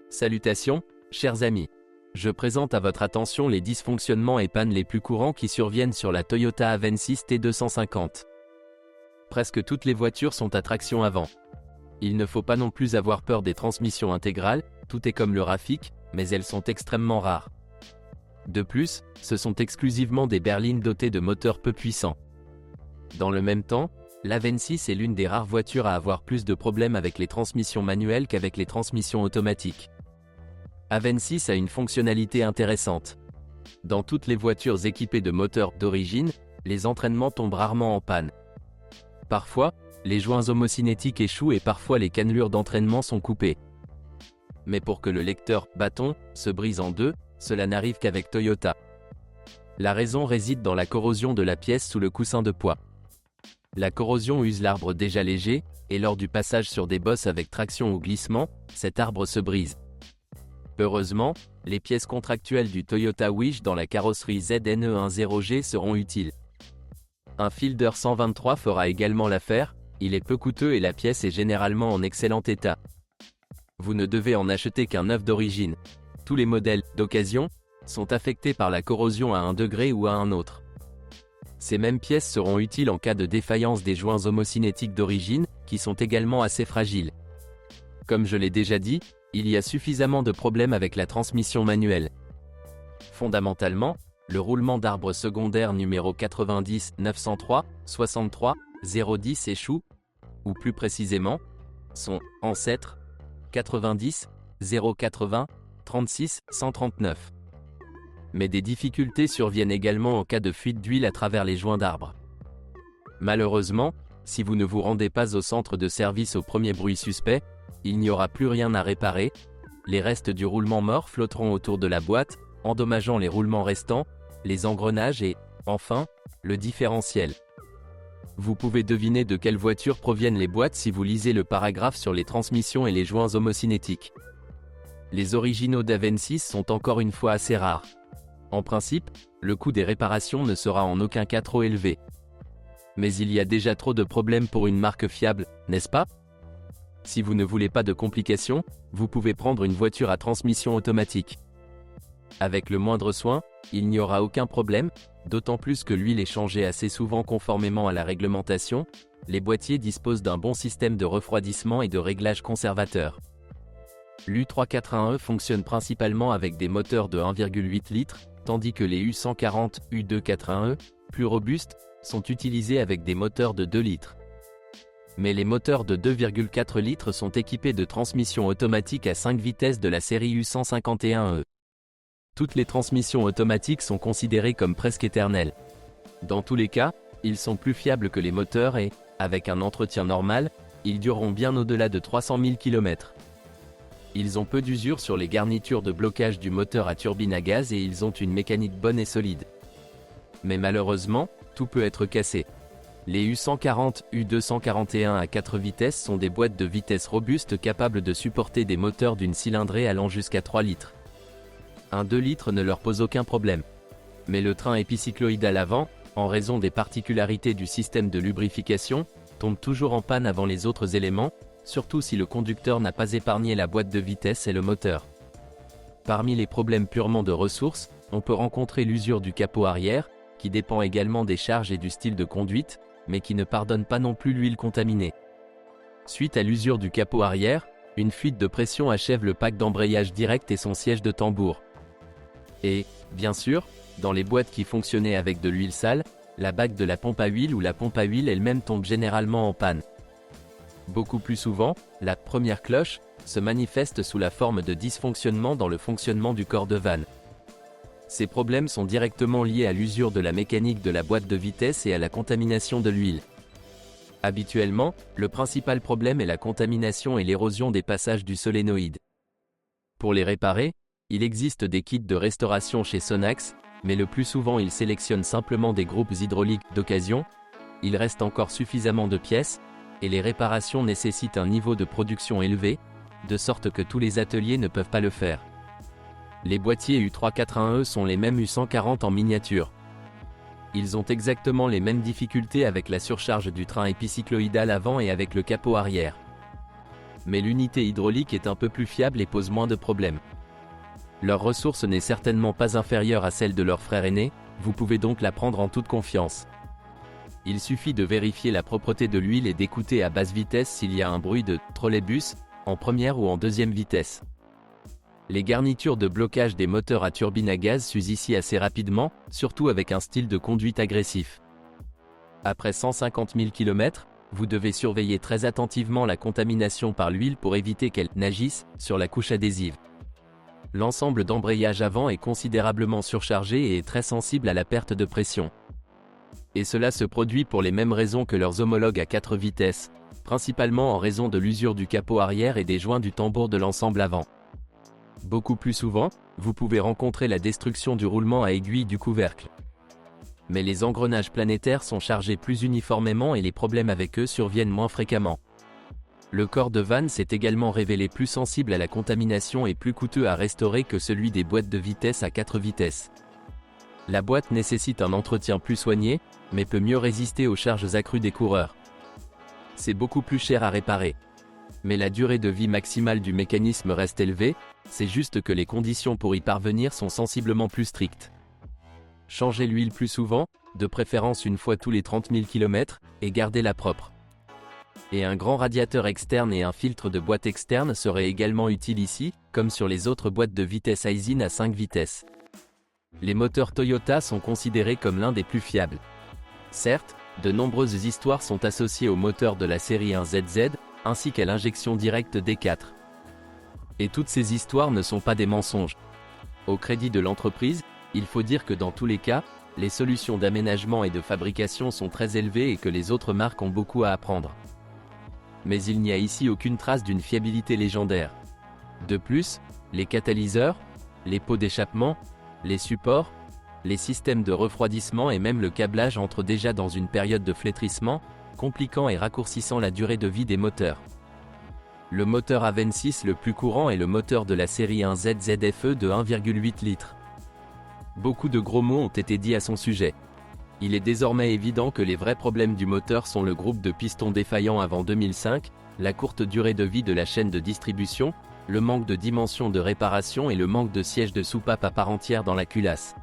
Salutations, chers amis. Je présente à votre attention les dysfonctionnements et pannes les plus courants qui surviennent sur la Toyota Avensis T250. Presque toutes les voitures sont à traction avant. Il ne faut pas non plus avoir peur des transmissions intégrales, tout est comme le Rafik, mais elles sont extrêmement rares. De plus, ce sont exclusivement des berlines dotées de moteurs peu puissants. Dans le même temps, l'Avensis est l'une des rares voitures à avoir plus de problèmes avec les transmissions manuelles qu'avec les transmissions automatiques. Avensis a une fonctionnalité intéressante. Dans toutes les voitures équipées de moteurs d'origine, les entraînements tombent rarement en panne. Parfois, les joints homocinétiques échouent et parfois les cannelures d'entraînement sont coupées. Mais pour que le lecteur bâton se brise en deux, cela n'arrive qu'avec Toyota. La raison réside dans la corrosion de la pièce sous le coussin de poids. La corrosion use l'arbre déjà léger, et lors du passage sur des bosses avec traction ou glissement, cet arbre se brise. Heureusement, les pièces contractuelles du Toyota Wish dans la carrosserie ZNE10G seront utiles. Un Fielder 123 fera également l'affaire, il est peu coûteux et la pièce est généralement en excellent état. Vous ne devez en acheter qu'un neuf d'origine. Tous les modèles d'occasion sont affectés par la corrosion à un degré ou à un autre. Ces mêmes pièces seront utiles en cas de défaillance des joints homocinétiques d'origine, qui sont également assez fragiles. Comme je l'ai déjà dit, il y a suffisamment de problèmes avec la transmission manuelle. Fondamentalement, le roulement d'arbre secondaire numéro 90 903 63 010 échoue, ou plus précisément, son ancêtre 90 080 36 139. Mais des difficultés surviennent également en cas de fuite d'huile à travers les joints d'arbre. Malheureusement, si vous ne vous rendez pas au centre de service au premier bruit suspect, il n'y aura plus rien à réparer, les restes du roulement mort flotteront autour de la boîte, endommageant les roulements restants, les engrenages et, enfin, le différentiel. Vous pouvez deviner de quelle voiture proviennent les boîtes si vous lisez le paragraphe sur les transmissions et les joints homocinétiques. Les originaux d'Avensis sont encore une fois assez rares. En principe, le coût des réparations ne sera en aucun cas trop élevé. Mais il y a déjà trop de problèmes pour une marque fiable, n'est-ce pas ? Si vous ne voulez pas de complications, vous pouvez prendre une voiture à transmission automatique. Avec le moindre soin, il n'y aura aucun problème, d'autant plus que l'huile est changée assez souvent conformément à la réglementation. Les boîtiers disposent d'un bon système de refroidissement et de réglage conservateur. L'U381E fonctionne principalement avec des moteurs de 1,8 litres, tandis que les U140, U281E, plus robustes, sont utilisés avec des moteurs de 2 litres. Mais les moteurs de 2,4 litres sont équipés de transmissions automatiques à 5 vitesses de la série U151E. Toutes les transmissions automatiques sont considérées comme presque éternelles. Dans tous les cas, ils sont plus fiables que les moteurs et, avec un entretien normal, ils dureront bien au-delà de 300 000 km. Ils ont peu d'usure sur les garnitures de blocage du moteur à turbine à gaz et ils ont une mécanique bonne et solide. Mais malheureusement, tout peut être cassé. Les U140, U241 à 4 vitesses sont des boîtes de vitesse robustes capables de supporter des moteurs d'une cylindrée allant jusqu'à 3 litres. Un 2 litres ne leur pose aucun problème. Mais le train épicycloïdal avant, en raison des particularités du système de lubrification, tombe toujours en panne avant les autres éléments, surtout si le conducteur n'a pas épargné la boîte de vitesse et le moteur. Parmi les problèmes purement de ressources, on peut rencontrer l'usure du capot arrière, qui dépend également des charges et du style de conduite, mais qui ne pardonne pas non plus l'huile contaminée. Suite à l'usure du capot arrière, une fuite de pression achève le pack d'embrayage direct et son siège de tambour. Et, bien sûr, dans les boîtes qui fonctionnaient avec de l'huile sale, la bague de la pompe à huile ou la pompe à huile elle-même tombe généralement en panne. Beaucoup plus souvent, la première cloche se manifeste sous la forme de dysfonctionnement dans le fonctionnement du corps de vanne. Ces problèmes sont directement liés à l'usure de la mécanique de la boîte de vitesse et à la contamination de l'huile. Habituellement, le principal problème est la contamination et l'érosion des passages du solénoïde. Pour les réparer, il existe des kits de restauration chez Sonax, mais le plus souvent ils sélectionnent simplement des groupes hydrauliques d'occasion. Il reste encore suffisamment de pièces, et les réparations nécessitent un niveau de production élevé, de sorte que tous les ateliers ne peuvent pas le faire. Les boîtiers U381E sont les mêmes U140 en miniature. Ils ont exactement les mêmes difficultés avec la surcharge du train épicycloïdal avant et avec le capot arrière. mais l'unité hydraulique est un peu plus fiable et pose moins de problèmes. Leur ressource n'est certainement pas inférieure à celle de leur frère aîné, vous pouvez donc la prendre en toute confiance. Il suffit de vérifier la propreté de l'huile et d'écouter à basse vitesse s'il y a un bruit de trolleybus, en première ou en deuxième vitesse. Les garnitures de blocage des moteurs à turbine à gaz s'usent ici assez rapidement, surtout avec un style de conduite agressif. Après 150 000 km, vous devez surveiller très attentivement la contamination par l'huile pour éviter qu'elle n'agisse sur la couche adhésive. L'ensemble d'embrayage avant est considérablement surchargé et est très sensible à la perte de pression. Et cela se produit pour les mêmes raisons que leurs homologues à 4 vitesses, principalement en raison de l'usure du capot arrière et des joints du tambour de l'ensemble avant. Beaucoup plus souvent, vous pouvez rencontrer la destruction du roulement à aiguille du couvercle. Mais les engrenages planétaires sont chargés plus uniformément et les problèmes avec eux surviennent moins fréquemment. Le corps de vanne s'est également révélé plus sensible à la contamination et plus coûteux à restaurer que celui des boîtes de vitesse à 4 vitesses. La boîte nécessite un entretien plus soigné, mais peut mieux résister aux charges accrues des coureurs. C'est beaucoup plus cher à réparer. Mais la durée de vie maximale du mécanisme reste élevée, c'est juste que les conditions pour y parvenir sont sensiblement plus strictes. Changez l'huile plus souvent, de préférence une fois tous les 30 000 km, et gardez-la propre. Et un grand radiateur externe et un filtre de boîte externe seraient également utiles ici, comme sur les autres boîtes de vitesse Aisin à 5 vitesses. Les moteurs Toyota sont considérés comme l'un des plus fiables. Certes, de nombreuses histoires sont associées aux moteurs de la série 1ZZ, ainsi qu'à l'injection directe D4. Et toutes ces histoires ne sont pas des mensonges. Au crédit de l'entreprise, il faut dire que dans tous les cas, les solutions d'aménagement et de fabrication sont très élevées et que les autres marques ont beaucoup à apprendre. Mais il n'y a ici aucune trace d'une fiabilité légendaire. De plus, les catalyseurs, les pots d'échappement, les supports, les systèmes de refroidissement et même le câblage entrent déjà dans une période de flétrissement, compliquant et raccourcissant la durée de vie des moteurs. Le moteur Aven6 le plus courant est le moteur de la série 1ZZFE de 1,8 litres. Beaucoup de gros mots ont été dits à son sujet. Il est désormais évident que les vrais problèmes du moteur sont le groupe de pistons défaillants avant 2005, la courte durée de vie de la chaîne de distribution, le manque de dimensions de réparation et le manque de sièges de soupape à part entière dans la culasse.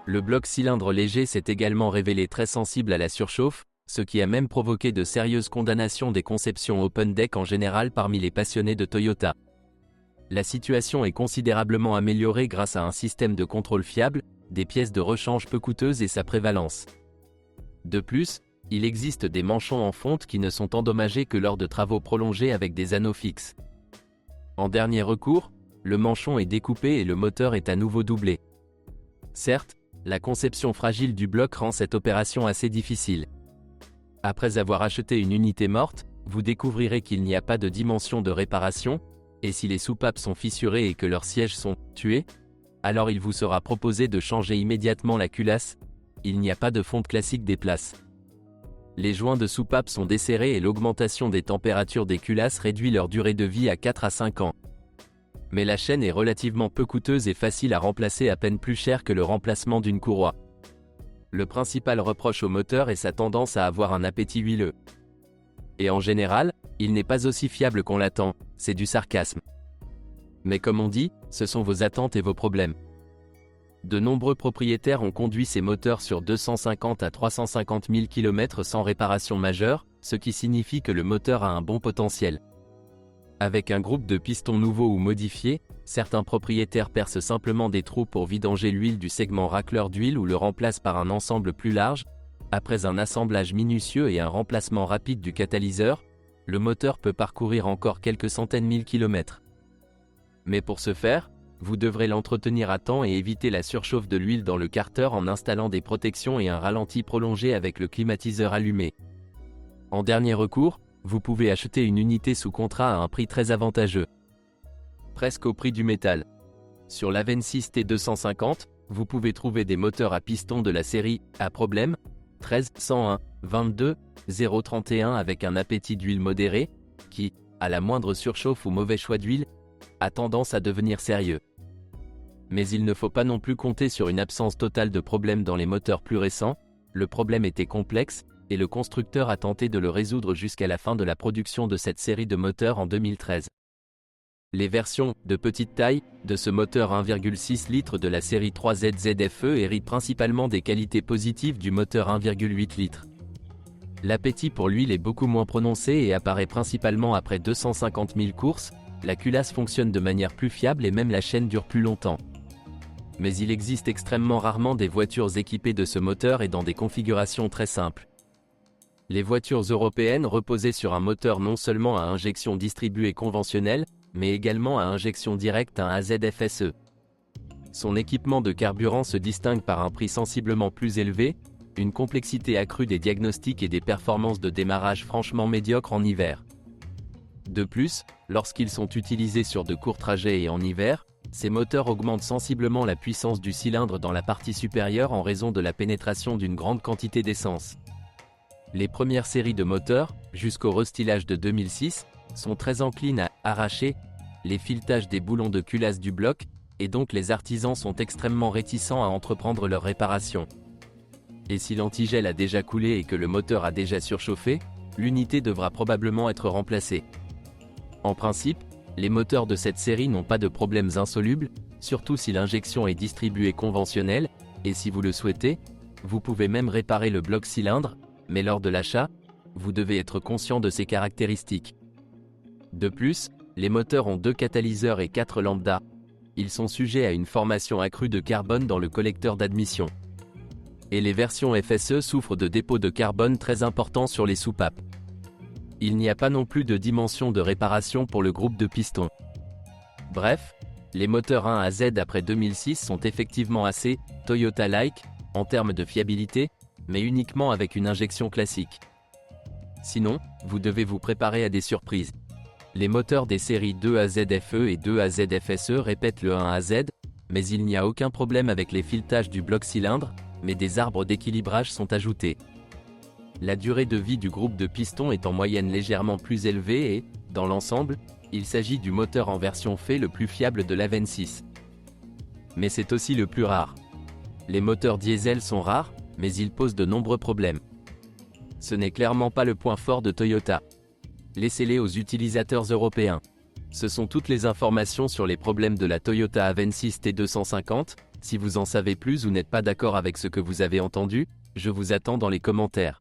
Le bloc cylindre léger s'est également révélé très sensible à la surchauffe, ce qui a même provoqué de sérieuses condamnations des conceptions open deck en général parmi les passionnés de Toyota. La situation est considérablement améliorée grâce à un système de contrôle fiable, des pièces de rechange peu coûteuses et sa prévalence. De plus, il existe des manchons en fonte qui ne sont endommagés que lors de travaux prolongés avec des anneaux fixes. En dernier recours, le manchon est découpé et le moteur est à nouveau doublé. Certes, la conception fragile du bloc rend cette opération assez difficile. Après avoir acheté une unité morte, vous découvrirez qu'il n'y a pas de dimension de réparation, et si les soupapes sont fissurées et que leurs sièges sont tués, alors il vous sera proposé de changer immédiatement la culasse, il n'y a pas de fonte classique des places. Les joints de soupape sont desserrés et l'augmentation des températures des culasses réduit leur durée de vie à 4 à 5 ans. Mais la chaîne est relativement peu coûteuse et facile à remplacer à peine plus cher que le remplacement d'une courroie. Le principal reproche au moteur est sa tendance à avoir un appétit huileux. Et en général, il n'est pas aussi fiable qu'on l'attend, c'est du sarcasme. Mais comme on dit, ce sont vos attentes et vos problèmes. De nombreux propriétaires ont conduit ces moteurs sur 250 à 350 000 km sans réparation majeure, ce qui signifie que le moteur a un bon potentiel. Avec un groupe de pistons nouveaux ou modifiés, certains propriétaires percent simplement des trous pour vidanger l'huile du segment racleur d'huile ou le remplacent par un ensemble plus large. Après un assemblage minutieux et un remplacement rapide du catalyseur, le moteur peut parcourir encore quelques centaines mille kilomètres. Mais pour ce faire, vous devrez l'entretenir à temps et éviter la surchauffe de l'huile dans le carter en installant des protections et un ralenti prolongé avec le climatiseur allumé. En dernier recours, vous pouvez acheter une unité sous contrat à un prix très avantageux. Presque au prix du métal. Sur l'Aven6 T250, vous pouvez trouver des moteurs à piston de la série à problème 13 101 22 031 avec un appétit d'huile modéré, qui, à la moindre surchauffe ou mauvais choix d'huile, a tendance à devenir sérieux. Mais il ne faut pas non plus compter sur une absence totale de problèmes dans les moteurs plus récents, le problème était complexe, et le constructeur a tenté de le résoudre jusqu'à la fin de la production de cette série de moteurs en 2013. Les versions de petite taille de ce moteur 1,6 litres de la série 3Z ZFE héritent principalement des qualités positives du moteur 1,8 litres. L'appétit pour l'huile est beaucoup moins prononcé et apparaît principalement après 250 000 courses, la culasse fonctionne de manière plus fiable et même la chaîne dure plus longtemps. Mais il existe extrêmement rarement des voitures équipées de ce moteur et dans des configurations très simples. Les voitures européennes reposaient sur un moteur non seulement à injection distribuée conventionnelle, mais également à injection directe, un AZFSE. Son équipement de carburant se distingue par un prix sensiblement plus élevé, une complexité accrue des diagnostics et des performances de démarrage franchement médiocres en hiver. De plus, lorsqu'ils sont utilisés sur de courts trajets et en hiver, ces moteurs augmentent sensiblement la puissance du cylindre dans la partie supérieure en raison de la pénétration d'une grande quantité d'essence. Les premières séries de moteurs, jusqu'au restylage de 2006, sont très enclines à arracher les filetages des boulons de culasse du bloc, et donc les artisans sont extrêmement réticents à entreprendre leur réparation. Et si l'antigel a déjà coulé et que le moteur a déjà surchauffé, l'unité devra probablement être remplacée. En principe, les moteurs de cette série n'ont pas de problèmes insolubles, surtout si l'injection est distribuée conventionnelle, et si vous le souhaitez, vous pouvez même réparer le bloc cylindre, mais lors de l'achat, vous devez être conscient de ces caractéristiques. De plus, les moteurs ont 2 catalyseurs et 4 lambda. Ils sont sujets à une formation accrue de carbone dans le collecteur d'admission. Et les versions FSE souffrent de dépôts de carbone très importants sur les soupapes. Il n'y a pas non plus de dimension de réparation pour le groupe de pistons. Bref, les moteurs 1 à Z après 2006 sont effectivement assez Toyota-like en termes de fiabilité, mais uniquement avec une injection classique. Sinon, vous devez vous préparer à des surprises. Les moteurs des séries 2AZFE et 2AZFSE répètent le 1AZ, mais il n'y a aucun problème avec les filetages du bloc cylindre, mais des arbres d'équilibrage sont ajoutés. La durée de vie du groupe de pistons est en moyenne légèrement plus élevée et, dans l'ensemble, il s'agit du moteur en version FE le plus fiable de l'Avensis. Mais c'est aussi le plus rare. Les moteurs diesel sont rares, mais ils posent de nombreux problèmes. Ce n'est clairement pas le point fort de Toyota. Laissez-les aux utilisateurs européens. Ce sont toutes les informations sur les problèmes de la Toyota Avensis T250. Si vous en savez plus ou n'êtes pas d'accord avec ce que vous avez entendu, je vous attends dans les commentaires.